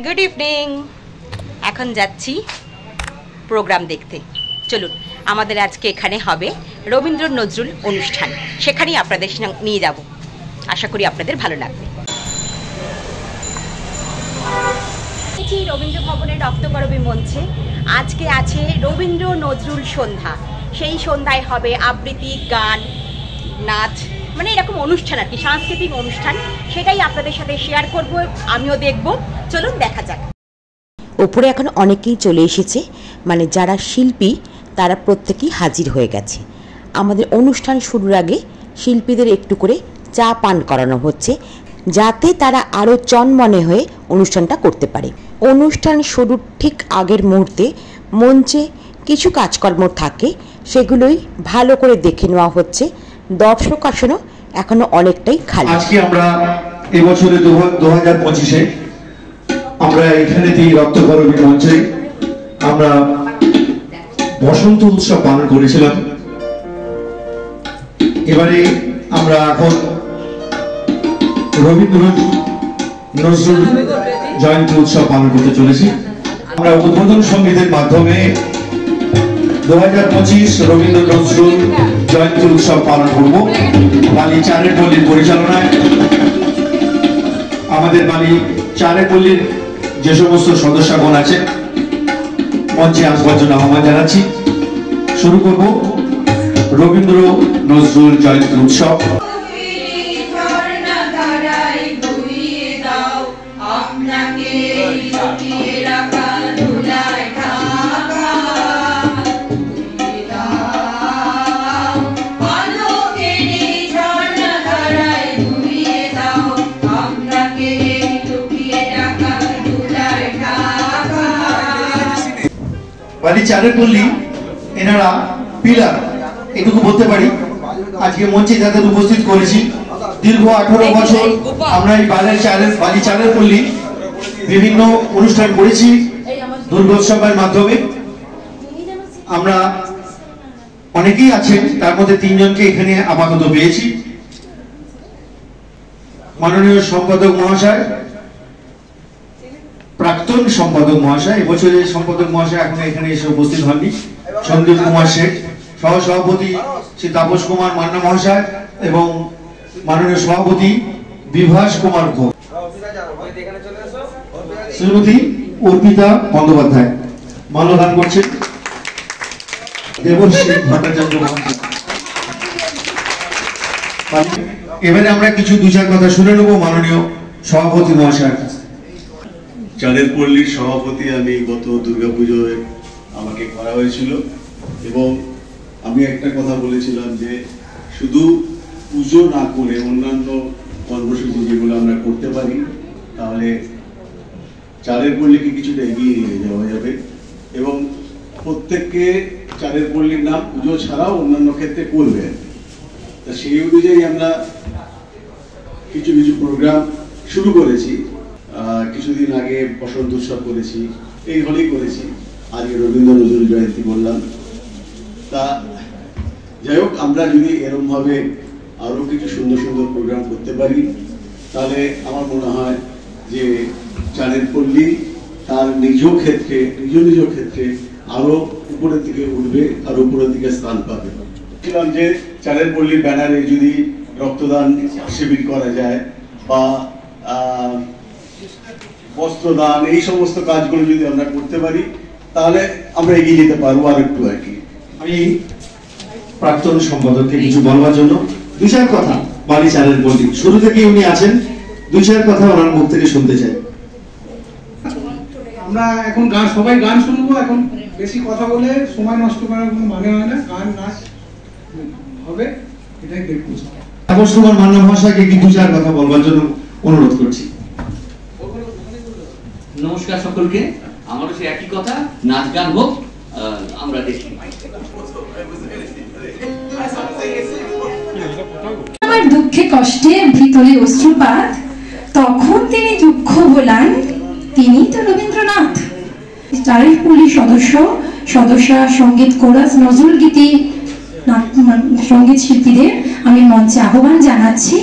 Good evening. এখন যাচ্ছি programme দেখতে। চলুন, আমাদের আজকে এখানে হবে রবীন্দ্র নজরুল অনুষ্ঠান, সেখানেই আপনাদের নিয়ে যাব। আশা করি আপনাদের ভালো লাগবে। রবীন্দ্র ভবনের রক্তকরবী মঞ্চে আজকে আছে রবীন্দ্র নজরুল সন্ধ্যা। সেই সন্ধ্যায় হবে আবৃত্তি, গান, নাচ, মানে এরকম অনুষ্ঠান আর কি, সাংস্কৃতিক অনুষ্ঠান। সেটাই আপনাদের সাথে শেয়ার করব, আমিও দেখব। চলুন দেখা যাক। ওপরে এখন অনেকেই চলে এসেছে, মানে যারা শিল্পী তারা প্রত্যেকেই হাজির হয়ে গেছে। আমাদের অনুষ্ঠান শুরুর আগে শিল্পীদের একটু করে চা পান করানো হচ্ছে, যাতে তারা আরও চনমনে হয়ে অনুষ্ঠানটা করতে পারে। অনুষ্ঠান শুরুর ঠিক আগের মুহূর্তে মঞ্চে কিছু কাজকর্ম থাকে, সেগুলোই ভালো করে দেখে নেওয়া হচ্ছে। দর্শক আসনও এখনো অনেকটাই খালি। আজকে আমরা এবছরে 2025-এ আমরা এখানেতেই রক্তকরবী মঞ্চে আমরা বসন্ত উৎসব পালন করেছিলাম। এবারে আমরা এখন রবীন্দ্র নজরুল জয়ন্তী উৎসব পালন করতে চলেছি। আমরা উদ্বোধন সঙ্গীতের মাধ্যমে 2025 রবীন্দ্র নজরুল জয়ন্তী উৎসব পালন করব বালি চারের পল্লীর পরিচালনায়। আমাদের বালি চারের পল্লীর যে সমস্ত সদস্যগণ আছে মঞ্চে আসবার জন্য আহ্বান জানাচ্ছি। শুরু করব রবীন্দ্র নজরুল জয়ন্তী উৎসব। বালি চারের পল্লী এনারা পিলার, এটুকু বলতে পারি। আজকে মঞ্চে যাদের উপস্থিত করেছি, দীর্ঘ 18 বছর আমরা এই বালি চারের পল্লী বিভিন্ন অনুষ্ঠান করেছি দুর্গোৎসবের মাধ্যমে। আমরা অনেকেই আছেন, তার মধ্যে 3 জনকে এখানে আপাতত পেয়েছি। মাননীয় সম্পাদক মহাশয়, প্রাক্তন সম্পাদক মহাশয়, এবছরের সম্পাদক মহাশয় এখন এখানে এসে উপস্থিত হননি, সন্দীপ কুমার শেখ, সহসভাপতি শ্রী তাপস কুমার মান্না মহাশয় এবং মাননীয় সভাপতি বিভাস কুমার ঘোষ, শ্রীমতী অর্পিতা বন্দ্যোপাধ্যায় মাল্যদান করছেন, দেবশ্রী ভট্টাচার্য মহাশয়। এবারে আমরা কিছু 2-4 কথা শুনে নেব মাননীয় সভাপতি মহাশয়ের কাছে। চাঁদের পল্লীর সভাপতি আমি গত দুর্গাপুজোয় আমাকে করা হয়েছিল, এবং আমি একটা কথা বলেছিলাম যে শুধু পুজো না করে অন্যান্য কর্মসূচি যেগুলো আমরা করতে পারি তাহলে চাঁদের পল্লীকে কিছুটা এগিয়ে নিয়ে যাওয়া যাবে, এবং প্রত্যেককে চাঁদের পল্লীর নাম পুজো ছাড়াও অন্যান্য ক্ষেত্রে করবে। তা সেই অনুযায়ী আমরা কিছু কিছু প্রোগ্রাম শুরু করেছি। কিছুদিন আগে বসন্ত উৎসব করেছি, এই হলেই করেছি, আজকে রবীন্দ্র নজরুল জয়ন্তী বললাম। তা যাই হোক, আমরা যদি এরকম ভাবে আরো কিছু সুন্দর সুন্দর প্রোগ্রাম করতে পারি তাহলে আমার মনে হয় যে চাঁদের পল্লী তার নিজ ক্ষেত্রে আরো উপরের দিকে উঠবে, আর উপরের দিকে স্থান পাবে। বলছিলাম যে চাঁদের পল্লীর ব্যানারে যদি রক্তদান শিবির করা যায় বা বস্ত্রদান, এই সমস্ত কাজগুলো যদি আমরা করতে পারি তাহলে আমরা এগিয়ে যেতে পারবো আর একটু আর কি। আমি প্রাক্তন সম্পাদককে কিছু বলবার জন্য 2-4 কথা বালি চারের পল্লী, শুরু থেকে উনি আছেন, 2-4 কথা ওনার মুখ থেকে শুনতে চাই। আমরা এখন সবাই গান শুনবো। এখন বেশি কথা বলে সময় নষ্ট করার কোনো মানে হয় না, গান নাচ হবে, এটাই দেখবো। তাপস কুমার মান্না মহাশয়কে কি 2-4 কথা বলবার জন্য অনুরোধ করছি। নমস্কার সকলকে। আমারও সে একই কথা, নাচ গান হোক, আমরা দেখি। আমার দুঃখে কষ্টে ভিতরে অশ্রুপাত, তখন তিনি দুঃখ ভোলান, তিনি তো রবীন্দ্রনাথ। চারের পল্লী সদস্য সঙ্গীত কোরাস নজরুল গীতি সঙ্গীত শিল্পীদের আমি মঞ্চে আহ্বান জানাচ্ছি।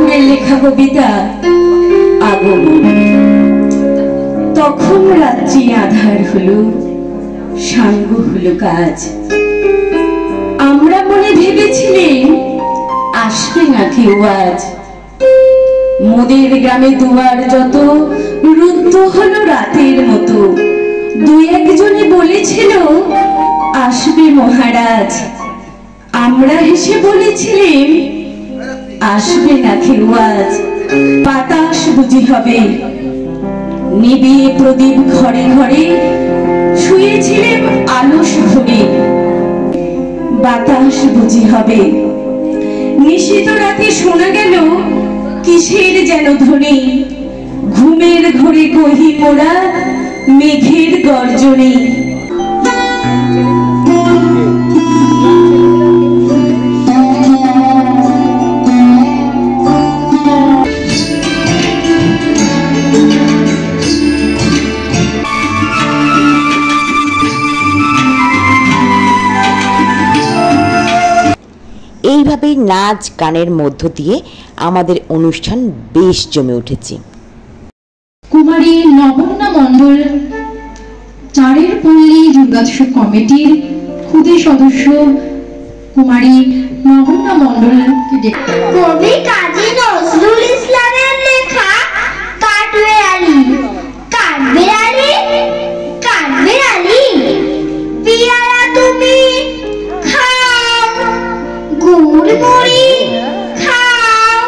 ঠাকুরের লেখা কবিতা আগমন। তখন রাত্রি আধার হলো, সাঙ্গ হলো কাজ। আমরা মনে ভেবেছিলেন আসবে না কেউ আজ। মোদের গ্রামে দুয়ার যত রুদ্ধ হলো রাতের মতো। দুই একজনে বলেছিল আসবে মহারাজ। আমরা হেসে বলেছিলেন আসবে না কেউ আজ। বাতাস বুঝি হবে, নিবিয়ে প্রদীপ ঘরে ঘরে, শুয়েছিলেন আলস ভরে। বাতাস বুঝি হবে, নিশীত রাতে শোনা গেল কিসের যেন ধ্বনি। ঘুমের ঘরে কহি মোরা মেঘের গর্জনে। এইভাবেই নাচ গানের মধ্য দিয়ে আমাদের অনুষ্ঠান বেশ জমে উঠেছে। কুমারী নবন্যা মণ্ডল চারের পল্লী দুর্গোৎসব কমিটির খুদে সদস্য কুমারী নবন্যা মণ্ডলকে কবি কাজী নজরুল ইসলামের লেখা কাঠবেড়ালি। কাঠবেড়ালি কাঠবেড়ালি পিয়ারা তুমি খাও, গুড় মুড়ি খাও,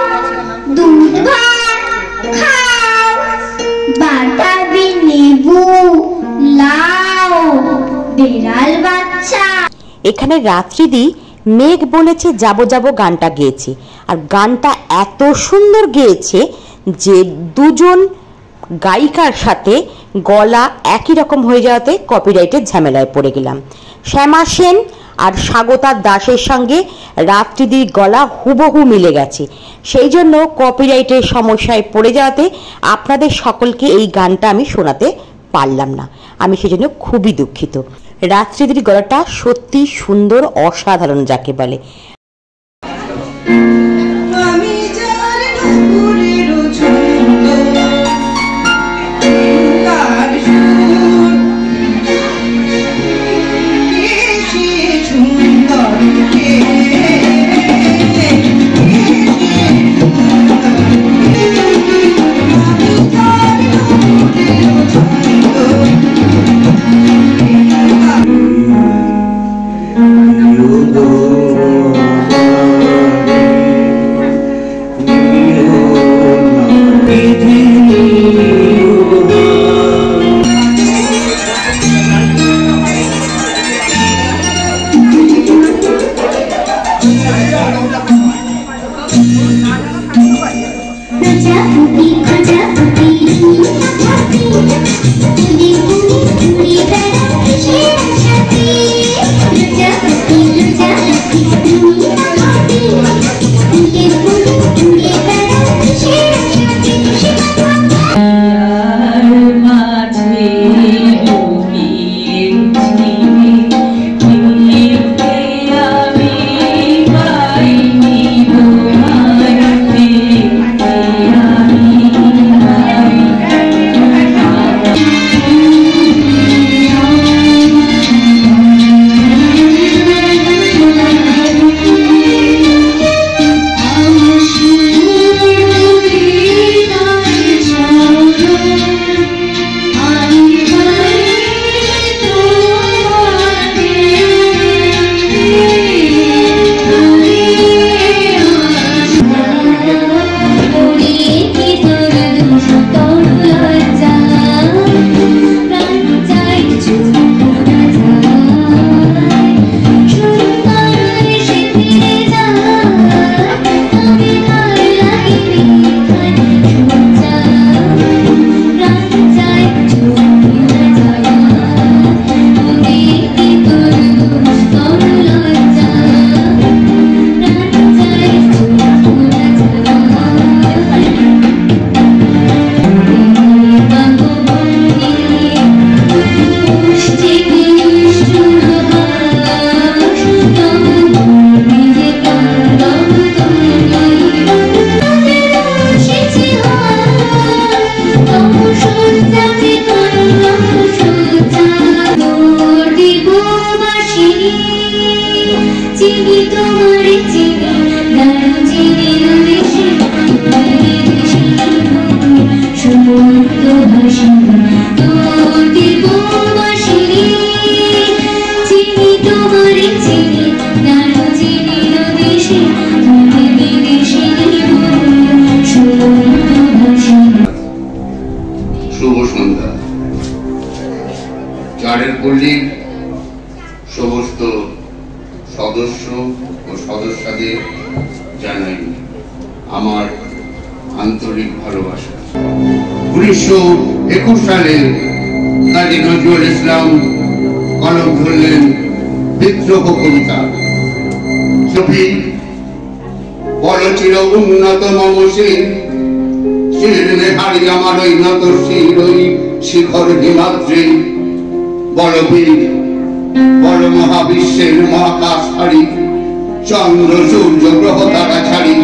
দুধ ভাত খাও, বাতাবি লেবু লাও, বেড়াল বাচ্চা। এখানে রাত্রিদি মেঘ বলেছে যাবো যাবো গানটা গেয়েছে, আর গানটা এত সুন্দর গেয়েছে যে দুজন গায়িকার সাথে গলা একই রকম হয়ে যাওয়াতে কপিরাইটের ঝামেলায় পড়ে গেলাম। শ্যামা সেন আর স্বাগতা দাসের সঙ্গে রাত্রিদির গলা হুবহু মিলে গেছে, সেই জন্য কপিরাইটের সমস্যায় পড়ে যাওয়াতে আপনাদের সকলকে এই গানটা আমি শোনাতে পারলাম না। আমি সেজন্য খুবই দুঃখিত। রাত্রিদির গলাটা সত্যি সুন্দর, অসাধারণ যাকে বলে। You go. চারের পল্লীর সমস্ত সদস্য ও সদস্যদের জানাই আমার আন্তরিক ভালোবাসা। 1921 সালে কাজী নজরুল ইসলাম কলম ধরলেন বিদ্রোহ কবিতা। ছবি বড় চির উন্নত মম শির নেহারি আমার ওই নত শির ওই শিখর হিমাদ্রি বলবীর বড় মহাবিশ্বের মহাকাশ ছাড়ি চন্দ্র সূর্য গ্রহ তারা ছাড়ি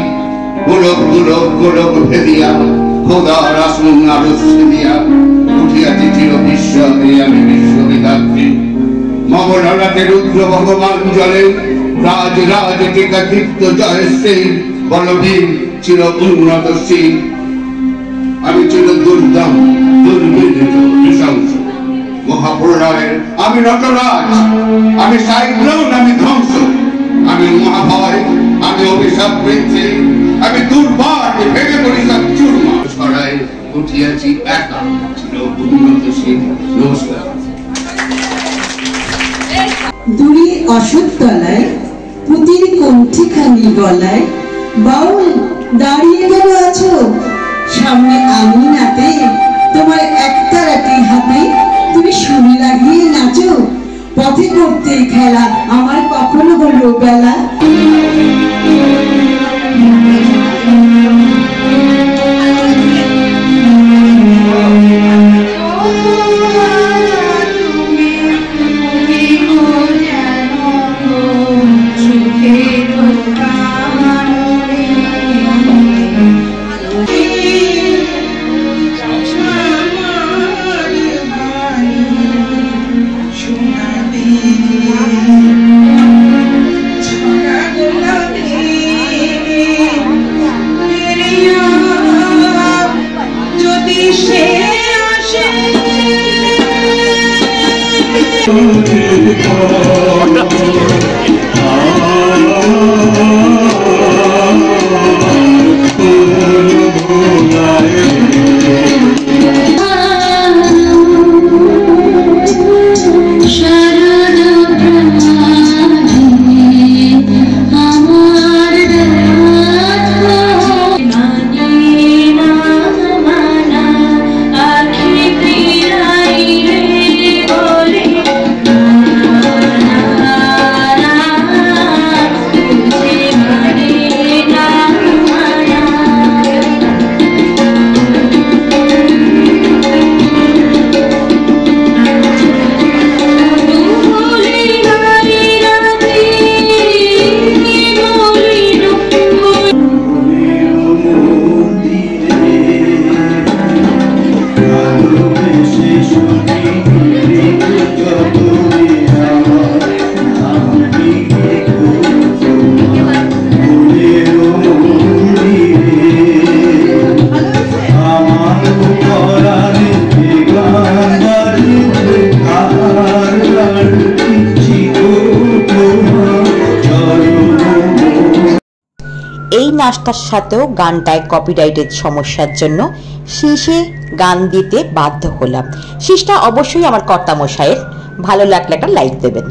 গোলক গোলক গোলক ভেদিয়া খোদার আসন আরস দিয়া উঠিয়াছি চির বিশ্ব আমি বিশ্ববিধাত্রী মম ললাটে রুদ্র ভগবান জলে রাজ রাজ টিকাকৃত্য জয়শ্রী বলবীর চির উন্নত শ্রী আমি চির দুর্দম দুর্বিদিত নৃশংস মহাপ্রলয়ের আমি নটরাজ, আমি সাইক্লোন, আমি ধ্বংস, আমি মহাভয়, আমি অভিশাপ বৃদ্ধি, আমি দুর্বার ভেঙে পড়ি সব চূর্মা ছড়ায় উঠিয়াছি একা চির উন্নতশীল। নমস্কার। দূরে অশোকতলায় পুতির কণ্ঠিখানি গলায় বাউল দাঁড়িয়ে গেল আছো, সামনে আমি নাতে তোমার একতারাটি হাতে তুমি সুর লাগিয়ে নাচো, পথে করতে খেলা আমার কখনো বলল বেলা। নাচটার সাথেও গানটায় কপিরাইটের সমস্যার জন্য শেষে গান দিতে বাধ্য হলাম। শেষটা অবশ্যই আমার কর্তামশাইয়ের, ভালো লাগলে একটা লাইক দেবেন।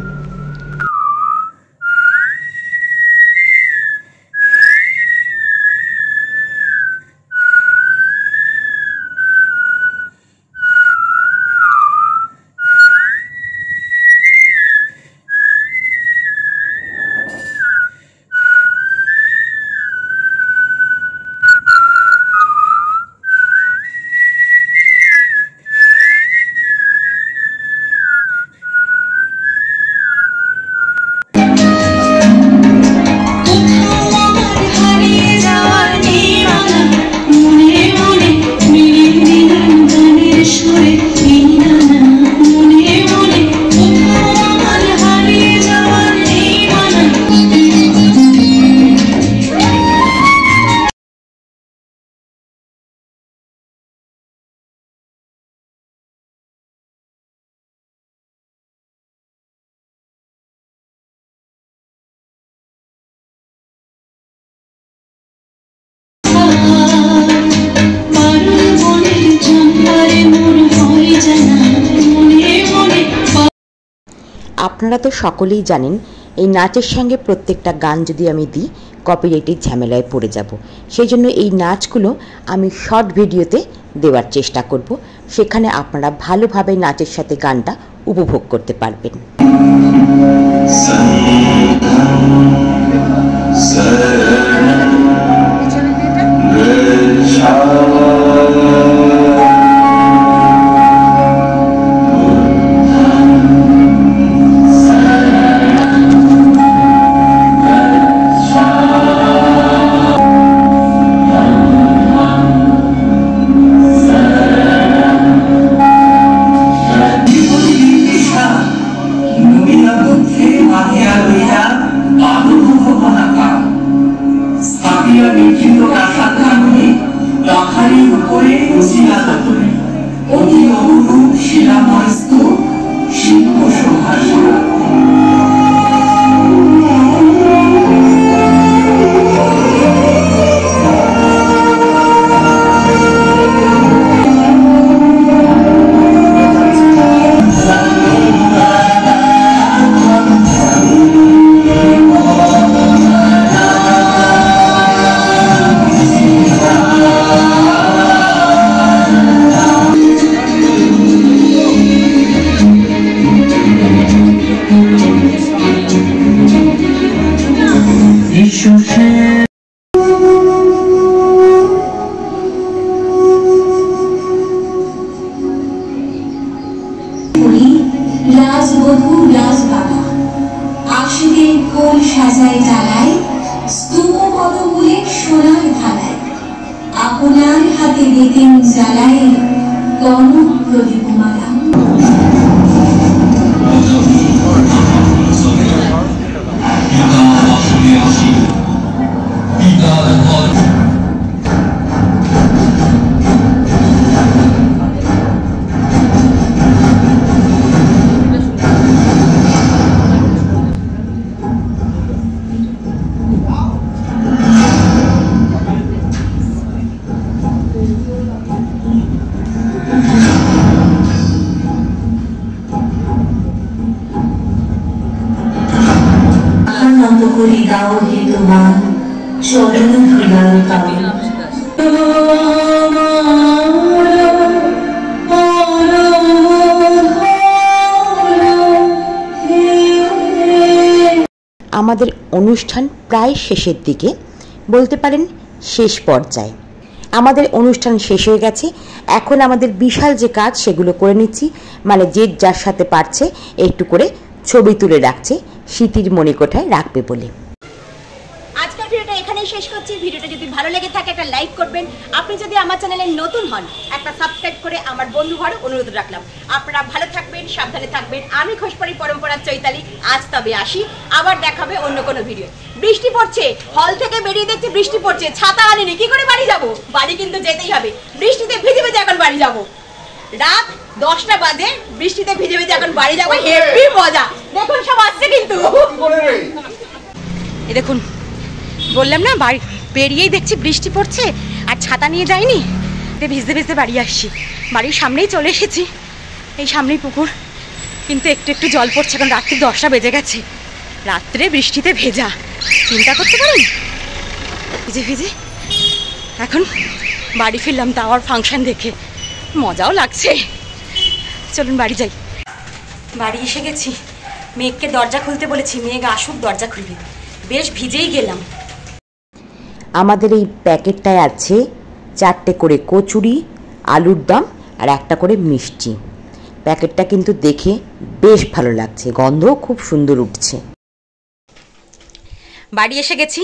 আপনারা তো সকলেই জানেন এই নাচের সঙ্গে প্রত্যেকটা গান যদি আমি দিই কপিরাইটের ঝামেলায় পড়ে যাব। সেই জন্য এই নাচগুলো আমি শর্ট ভিডিওতে দেওয়ার চেষ্টা করব, সেখানে আপনারা ভালোভাবে নাচের সাথে গানটা উপভোগ করতে পারবেন। আপনার হাতে দিতেন জ্বালায় কনক প্রদীপ মালা। করি দাও হে তোমার চরণ ধুলার কাবে। আমাদের অনুষ্ঠান প্রায় শেষের দিকে, বলতে পারেন শেষ পর্যায়ে। আমাদের অনুষ্ঠান শেষ হয়ে গেছে, এখন আমাদের বিশাল যে কাজ সেগুলো করে নিচ্ছি, মানে যে যার সাথে পারছে একটু করে ছবি তুলে রাখছে, স্মৃতির মণিকোঠায় রাখবে বলে। আজকের ভিডিওটা এখানেই শেষ করছি। ভিডিওটা যদি ভালো লেগে থাকে একটা লাইক করবেন, আপনি যদি আমার চ্যানেলে নতুন হন একটা সাবস্ক্রাইব করে আমার বন্ধু হওয়ার অনুরোধ রাখলাম। আপনারা ভালো থাকবেন, সাবধানে থাকবেন। আমি খোসপাড়ি পরম্পরার চৈতালি, আজ তবে আসি, আবার দেখাবে অন্য কোনো ভিডিও। বৃষ্টি পড়ছে, হল থেকে বেরিয়ে দেখছি বৃষ্টি পড়ছে, ছাতা আনিনি, কি করে বাড়ি যাব? বাড়ি কিন্তু যেতেই হবে, বৃষ্টিতে ভিজে ভিজে এখন বাড়ি যাব। রাত 10টা বাজে, বৃষ্টিতে ভিজে ভিজে এখন বাড়ি যাবো, হেভি মজা। দেখুন সব আসছে কিন্তু, এই দেখুন, বললাম না বাড়ি বেরিয়েই দেখছি বৃষ্টি পড়ছে, আর ছাতা নিয়ে যাইনি, ভিজতে ভিজতে বাড়ি আসছি। বাড়ির সামনেই চলে এসেছি, এই সামনেই পুকুর, কিন্তু একটু একটু জল পড়ছে, এখন রাত্রি 10টা বেজে গেছে। রাত্রে বৃষ্টিতে ভেজা, চিন্তা করতে পারেন, ভিজে ভিজে এখন বাড়ি ফিরলাম, তা আবার ফাংশন দেখে, মজাও লাগছে। চলুন বাড়ি যাই। বাড়ি এসে গেছি, মেঘকে দরজা খুলতে বলেছি, মেঘ আসুক দরজা খুলবে, বেশ ভিজেই গেলাম। আমাদের এই প্যাকেটটায় আছে 4টে করে কচুরি, আলুর দম আর একটা করে মিষ্টি। প্যাকেটটা কিন্তু দেখে বেশ ভালো লাগছে, গন্ধও খুব সুন্দর উঠছে। বাড়ি এসে গেছি,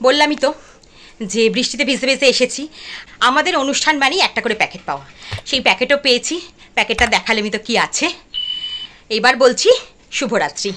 বললামই তো যে বৃষ্টিতে ভিজতে ভিজতে এসেছি। আমাদের অনুষ্ঠান মানেই একটা করে প্যাকেট পাওয়া, সেই প্যাকেটও পেয়েছি। প্যাকেটটা দেখালে আমি তো কি আছে। এবার বলছি শুভরাত্রি।